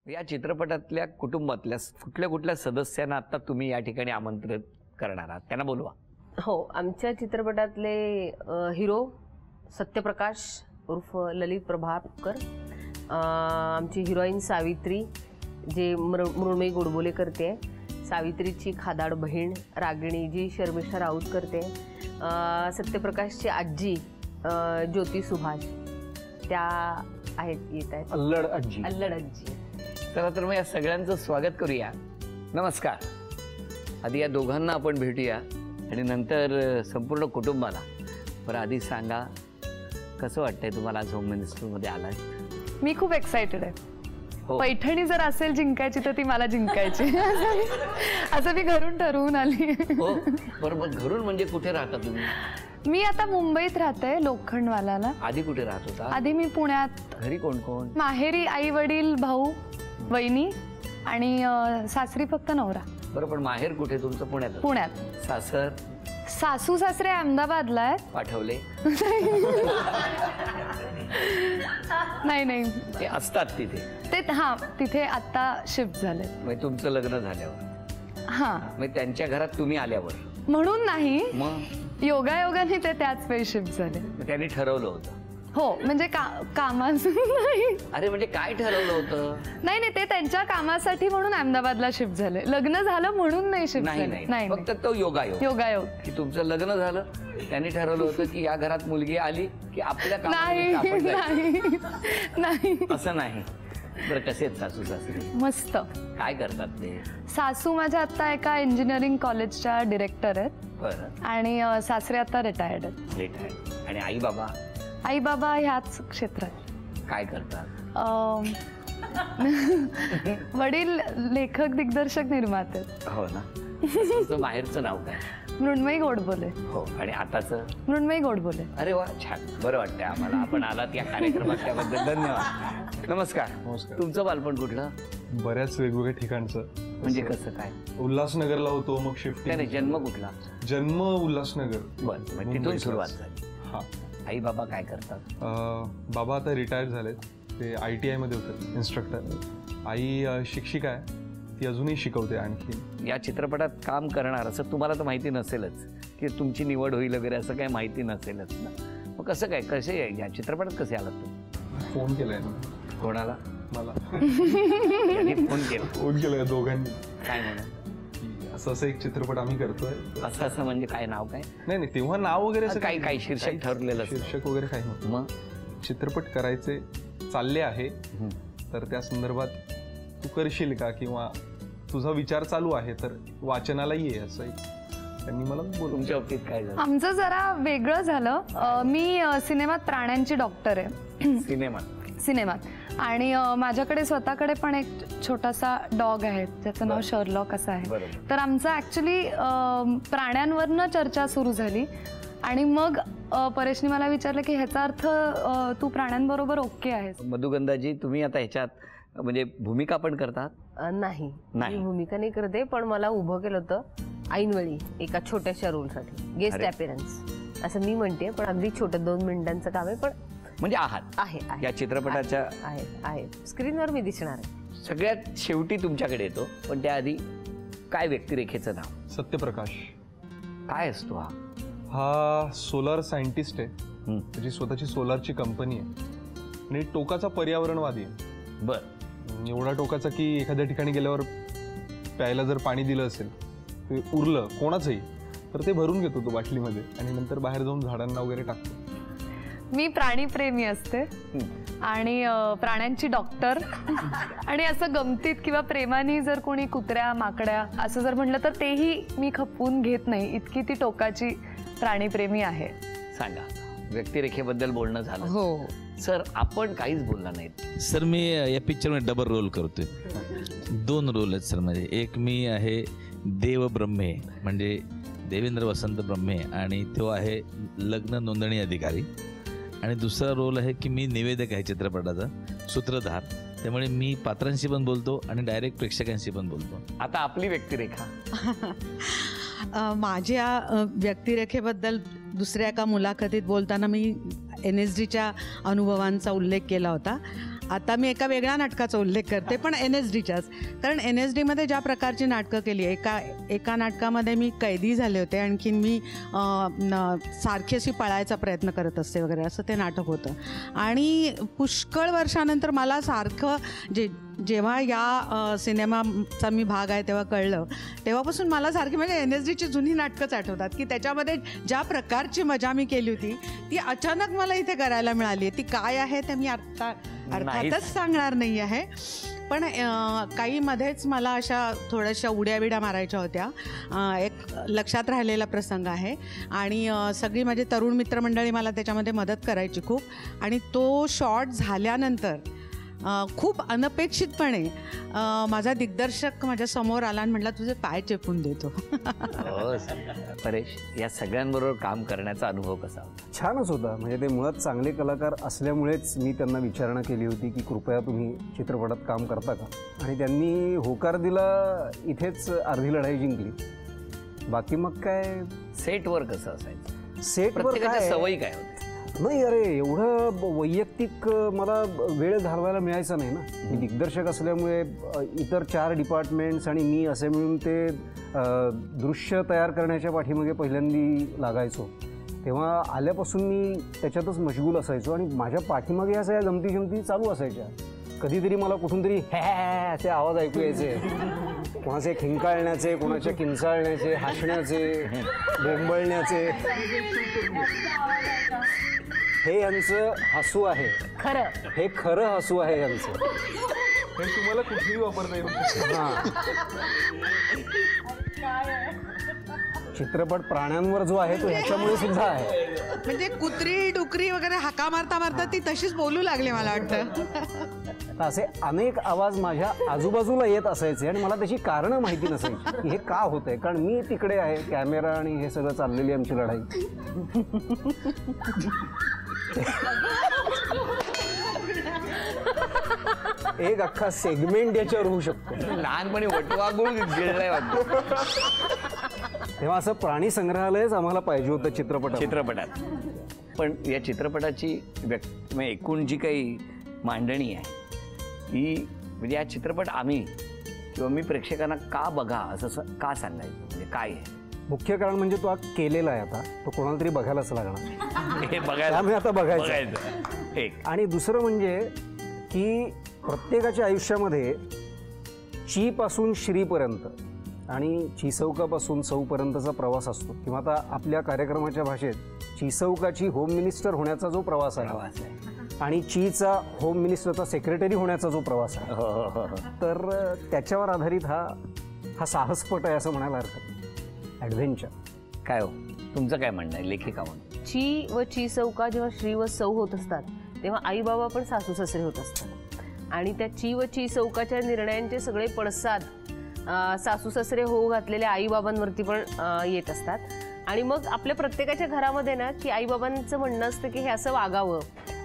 या चित्रपटातल्या कुटुंबातल्या कुठल्या कुठल्या सदस्यांना आता तुम्ही या ठिकाणी आमंत्रित करणार आहात, त्यांना बोलवा. हो, आमच्या चित्रपटातले हिरो सत्यप्रकाश उर्फ ललित प्रभाकर, आमची हिरोईन सावित्री जे मृण्मयी गोडबोले करते, सावित्रीची खादाड बहीण रागिणी जी शर्मिष्ठा राऊत करते, सत्यप्रकाशची आजी ज्योती सुभाष त्या आहेत, येत आहेत. अल्लड आजी. अल्लड आजी. चला तर मग या सगळ्यांचं स्वागत करूया. नमस्कार. आधी या दोघांना आपण भेटूया आणि नंतर संपूर्ण कुटुंबाला. बरं आधी सांगा, कसं वाटतंय तुम्हाला आज होम मिनिस्टरमध्ये आलाय? मी खूप एक्साइटेड आहे. पैठणी जर असेल जिंकायची तर ती मला जिंकायची असं मी घरून ठरवून आली. हो बरोबर. घरून म्हणजे कुठे राहता तुम्ही? मी आता मुंबईत राहते, लोखंडवालाला. आधी कुठे राहत होता? आधी मी पुण्यात. घरी कोण कोण? माहेरी आई वडील भाऊ वहिनी आणि सासरी फक्त नवरा. बरं, पण माहेर कुठे तुमचं? पुण्यात. पुण्यात. सासर? सासू सासरे अहमदाबादला आहेत. पाठवले? नाही नाही, ते असतात तिथे. ते हा तिथे आता शिफ्ट झाले. मग तुमचं लग्न झाल्यावर? हा. मग त्यांच्या घरात तुम्ही आल्यावर? म्हणून नाही, मग योगायोगाने ते त्याच वेळी शिफ्ट झाले. त्यांनी ठरवलं होतं? हो, म्हणजे कामाचं नाही. अरे म्हणजे काय ठरवलं होतं? नाही नाही, ते त्यांच्या कामासाठी म्हणून अहमदाबादला शिफ्ट झाले. लग्न झालं म्हणून नाही शिफ्ट झाले. नाही, फक्त तो योगायोग. योगायोग की तुमचं लग्न झालं, त्यांनी ठरवलं होतं की या घरात मुलगी आली की आपल्या नाही असं नाही. बरं, कसे आहेत सासू सासरे? मस्त. काय करतात ते? सासू माझ्या आता एका इंजिनिअरिंग कॉलेजच्या डिरेक्टर आहेत. बरं. आणि सासरे आता रिटायर्ड आहेत. रिटायर्ड. आणि आई बाबा? आई बाबा ह्याच क्षेत्रात. काय करतात? वडील लेखक दिग्दर्शक निर्माते. हो ना. तुझं बाहेरचं नाव काय? मृण्मयी गोडबोले. हो. आणि आताचं? मृण्मयी गोडबोले. अरे वा, छान. बरं वाटतंय आम्हाला आपण आलात या कार्यक्रमात, त्याबद्दल धन्यवाद. नमस्कार. नमस्कार. तुमचं बालपण कुठलं? बऱ्याच वेगवेगळ्या ठिकाणचं. म्हणजे कसं काय? उल्हासनगरला होतो, मग शिफ्ट. नाही, जन्म कुठला? जन्म उल्हासनगर. बरं, तिथून सुरुवात झाली. हा. आई बाबा काय करतात? बाबा आता रिटायर झालेत. ते ITI मध्ये होते, इन्स्ट्रक्टर. आई शिक्षिका आहे, ती अजूनही शिकवते आणखी. या चित्रपटात काम करणार असं तुम्हाला तर माहिती नसेलच की तुमची निवड होईल वगैरे, असं काही माहिती नसेलच ना. मग कसं काय, कसे या चित्रपटात कसे आलात तुम्ही? फोन केलाय. कोणाला? मला. फोन केलाय दोघांनी. काय म्हणून? असं एक चित्रपट आम्ही करतोय. असं म्हणजे काय? नाव काय? नाही, तेव्हा नाव वगैरे काही शीर्षक ठरलेलं? शीर्षक वगैरे काही नव्हतं. मग चित्रपट करायचे चालले आहे, तर त्या संदर्भात तू करशील का, किंवा तुझा विचार चालू आहे तर वाचनाला ये, असं त्यांनी मला बोलून. तुमच्या बाबतीत काय झालं? आमचं जरा वेगळं झालं. मी सिनेमात प्राण्यांची डॉक्टर आहे. सिनेमात. आणि माझ्याकडे स्वतःकडे पण एक छोटासा डॉग आहे ज्याचं नाव शर्लॉक असं आहे. तर आमचं ॲक्च्युली प्राण्यांवरनं चर्चा सुरू झाली आणि मग परेशनी मला विचारलं की ह्याचा अर्थ तू प्राण्यांबरोबर ओके आहेस. मधुगंधाजी, तुम्ही आता ह्याच्यात म्हणजे भूमिका पण करतात? नाही, भूमिका नाही करते, पण मला उभं केलं होतं ऐनवेळी एका छोट्याशा रोलसाठी, गेस्ट अपीअरन्स असं मी म्हणते. पण अगदी छोटं 2 मिनिटांचं काम आहे, पण म्हणजे आहे या चित्रपटाच्या आहे स्क्रीनवर मी दिसणार आहे. सगळ्यात शेवटी तुमच्याकडे येतो, पण त्याआधी काय व्यक्तिरेखेचं नाव? सत्यप्रकाश. काय असतो हा सोलार सायंटिस्ट आहे. त्याची स्वतःची सोलारची कंपनी आहे आणि टोकाचा पर्यावरणवादी आहे. बर. एवढा टोकाचा की एखाद्या ठिकाणी गेल्यावर प्यायला जर पाणी दिलं असेल, ते उरलं कोणाचंही, तर ते भरून घेतो तो बाटलीमध्ये आणि नंतर बाहेर जाऊन झाडांना वगैरे टाकतो. मी प्राणीप्रेमी असते आणि प्राण्यांची डॉक्टर. आणि असं गमतीत किंवा प्रेमाने जर कोणी कुत्र्या माकड्या असं जर म्हटलं तर तेही मी खपवून घेत नाही, इतकी ती टोकाची प्राणीप्रेमी आहे. सांगा, व्यक्तिरेखेबद्दल बोलणं झालं. हो सर, आपण काहीच बोलला नाहीत. सर, मी या पिक्चरमध्ये डबल रोल करतोय. 2 रोल आहेत सर माझे. एक मी आहे देव ब्रह्मे, म्हणजे देवेंद्र वसंत ब्रह्मे, आणि तो आहे लग्न नोंदणी अधिकारी. आणि दुसरा रोल आहे की मी निवेदक आहे चित्रपटाचा, सूत्रधार. त्यामुळे मी पात्रांशी पण बोलतो आणि डायरेक्ट प्रेक्षकांशी पण बोलतो. आता आपली व्यक्तिरेखा. माझ्या व्यक्तिरेखेबद्दल दुसऱ्या एका मुलाखतीत बोलताना मी NSDच्या अनुभवांचा उल्लेख केला होता. आता मी एका वेगळ्या नाटकाचा उल्लेख करते, पण NSDच्याच. कारण NSDमध्ये ज्या प्रकारची नाटकं केली, एका नाटकामध्ये मी कैदी झाले होते, आणखीन मी सारखी अशी पळायचा प्रयत्न करत असते वगैरे, असं ते नाटक होतं. आणि पुष्कळ वर्षानंतर मला सारखं जेव्हा या सिनेमाचा मी भाग आहे तेव्हा कळलं, तेव्हापासून मला सारखी म्हणजे NSDची जुनी नाटकंच आठवतात की त्याच्यामध्ये ज्या प्रकारची मजा मी केली होती ती अचानक मला इथे करायला मिळाली. ती काय आहे ते मी अर्थातच सांगणार नाही आहे, पण काही मध्येच मला अशा थोड्याशा उड्या मारायच्या होत्या. एक लक्षात राहिलेला प्रसंग आहे आणि सगळी माझी तरुण मित्रमंडळी मला त्याच्यामध्ये मदत करायची खूप. आणि तो शॉट झाल्यानंतर खूप अनपेक्षितपणे माझा दिग्दर्शक माझ्या समोर आला आणि म्हटला तुझे पाय चेपून देतो. परेश, या सगळ्यांबरोबर काम करण्याचा अनुभव कसा होता? छानच होता. म्हणजे ते मुळात चांगले कलाकार असल्यामुळेच मी त्यांना विचारणा केली होती की कृपया तुम्ही चित्रपटात काम करता का, आणि त्यांनी होकार दिला. इथेच अर्धी लढाई जिंकली. बाकी मग काय सेटवर कसं असायचं? सेटवर काय सवयी काय होती? नाही, अरे एवढं वैयक्तिक मला वेळ घालवायला मिळायचा नाही ना. मी दिग्दर्शक असल्यामुळे इतर 4 डिपार्टमेंट्स आणि मी असे मिळून ते दृश्य तयार करण्याच्या पाठीमागे पहिल्यांदा लागायचो. तेव्हा आल्यापासून मी त्याच्यातच मशगूल असायचो आणि माझ्या पाठीमागे या सगळ्या गमती चालू असायच्या. कधीतरी मला कुठून तरी असे आवाज ऐकू यायचे, कोणाचे खिंकाळण्याचे, कोणाच्या किंचाळण्याचे, हसण्याचे, बोंबळण्याचे. हे यांचं हसू आहे, खरं हे खरं हसू आहे यांचं. हे तुम्हाला कुठेही वापरता येऊ शकतं. हां, चित्रपट प्राण्यांवर जो आहे तो ह्याच्यामुळे सुद्धा आहे. म्हणजे कुत्री डुकरी वगैरे हाका मारता मारता ती तशीच बोलू लागली मला वाटतं. असे अनेक आवाज माझ्या आजूबाजूला येत असायचे आणि मला त्याची कारणं माहिती नसायची की हे का होतंय. कारण मी तिकडे आहे, कॅमेरा आणि हे सगळं चाललेली आमची लढाई. एक अख्खा सेगमेंट याच्यावर होऊ शकतो. लहानपणी वटवागुळ गिळलाय वाटतं. तेव्हा असं प्राणी संग्रहालयच आम्हाला पाहिजे होतं चित्रपटात. पण या चित्रपटाची एकूण जी काही मांडणी आहे ती म्हणजे हा चित्रपट आम्ही किंवा मी प्रेक्षकांना का बघा असं का सांगायचं, म्हणजे काय आहे? मुख्य कारण म्हणजे तो केलेला आहे, आता तो कोणाला तरी बघायलाच लागणार. हे बघायला आम्ही आता बघायचं. एक आणि दुसरं म्हणजे की प्रत्येकाच्या आयुष्यामध्ये ची पासून श्रीपर्यंत आणि चिसौकापासून सौपर्यंतचा प्रवास असतो. किंवा आता आपल्या कार्यक्रमाच्या भाषेत चिसौकाची होम मिनिस्टर होण्याचा जो प्रवास आहे आणि चीचा होम मिनिस्टरचा सेक्रेटरी होण्याचा जो प्रवास आहे, तर त्याच्यावर आधारित हा साहसपट आहे असं म्हणायला हरकत नाही. ॲडव्हेंचर. काय हो, तुमचं काय म्हणणं आहे लेखिका म्हणून? ची व ची सौका जेव्हा श्री व सौ होत असतात तेव्हा आई बाबा पण सासू सासरे होत असतात आणि त्या ची व ची सौकाच्या निर्णयांचे सगळे पडसाद सासू सासरे होऊ घातलेल्या आई बाबांवरती पण येत असतात. आणि मग आपल्या प्रत्येकाच्या घरामध्ये ना की आई बाबांचं म्हणणं असतं की हे असं वागावं,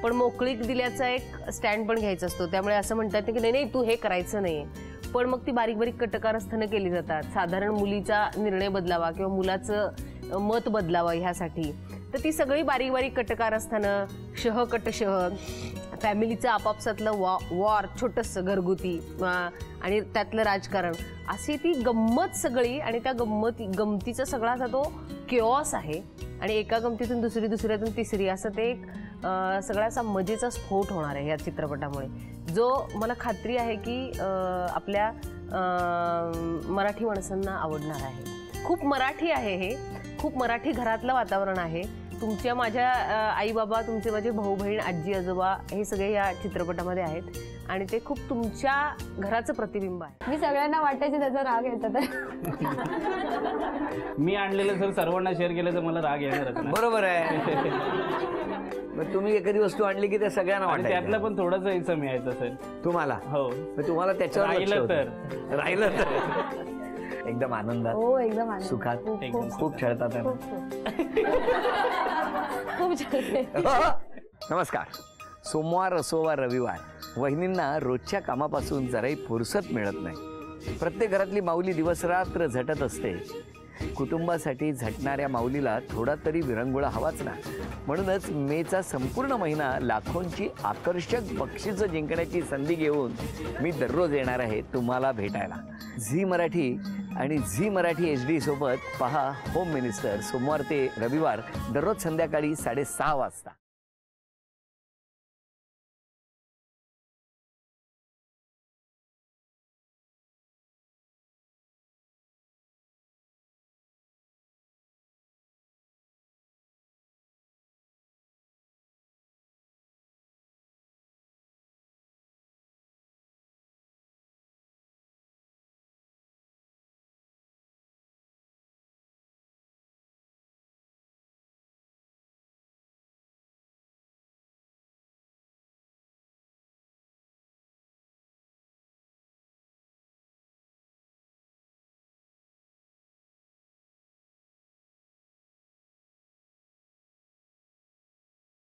पण मोकळीक दिल्याचा एक स्टँड पण घ्यायचा असतो. त्यामुळे असं म्हणतात की नाही तू हे करायचं नाही, पण मग ती बारीक बारीक कटकारस्थानं केली जातात. साधारण मुलीचा निर्णय बदलावा किंवा मुलाचं मत बदलावं ह्यासाठी. तर ती सगळी बारीक बारीक कटकारस्थानं, कटशह, फॅमिलीचं आपापसातलं वॉर छोटंसं घरगुती आणि त्यातलं राजकारण, अशी ती गंमत सगळी. आणि त्या गमतीचा सगळा असा तो केऑस आहे आणि एका गमतीतून दुसरी, दुसऱ्यातून तिसरी, असं ते एक सगळा असा मजेचा स्फोट होणार आहे या चित्रपटामुळे, जो मला खात्री आहे की आपल्या मराठी माणसांना आवडणार आहे. खूप मराठी आहे हे, खूप मराठी घरातलं वातावरण आहे. तुमच्या माझ्या आई बाबा, तुमचे माझे भाऊ बहीण, आजी आजोबा हे सगळे या चित्रपटामध्ये आहेत आणि ते खूप तुमच्या घराचं प्रतिबिंब आहे. मी सगळ्यांना वाटायचे त्याचा राग येतो तर मी आणलेलं सर सर्वांना शेअर केलं तर मला राग येणारच ना. बरोबर आहे. मग तुम्ही एखादी वस्तू आणली की त्या सगळ्यांना आणि वाटायचं. त्यातलं पण थोडंसं हिस्सा मिळायचं सर. तुम्हाला हो, मग तुम्हाला त्याच्यावर लक्ष राहिलं होतं. राहिलं तर एकदम आनंदात, हो एकदम आनंद. सुखात, एकदम खूप खेळतात. खूप छान. नमस्कार. सोमवार असो वा रविवार, वहिनींना रोजच्या कामापासून जराही फुरसत मिळत नाही. प्रत्येक घरातली माऊली दिवस रात्र झटत असते कुटुंबासाठी झटणाऱ्या माऊलीला थोडा तरी विरंगुळा हवाच ना. म्हणूनच मेचा संपूर्ण महिना लाखोंची आकर्षक बक्षिसं जिंकण्याची संधी घेऊन मी दररोज येणार आहे तुम्हाला भेटायला. झी मराठी आणि झी मराठी HD सोबत पहा होम मिनिस्टर सोमवार ते रविवार दररोज संध्याकाळी 6:30 वाजता.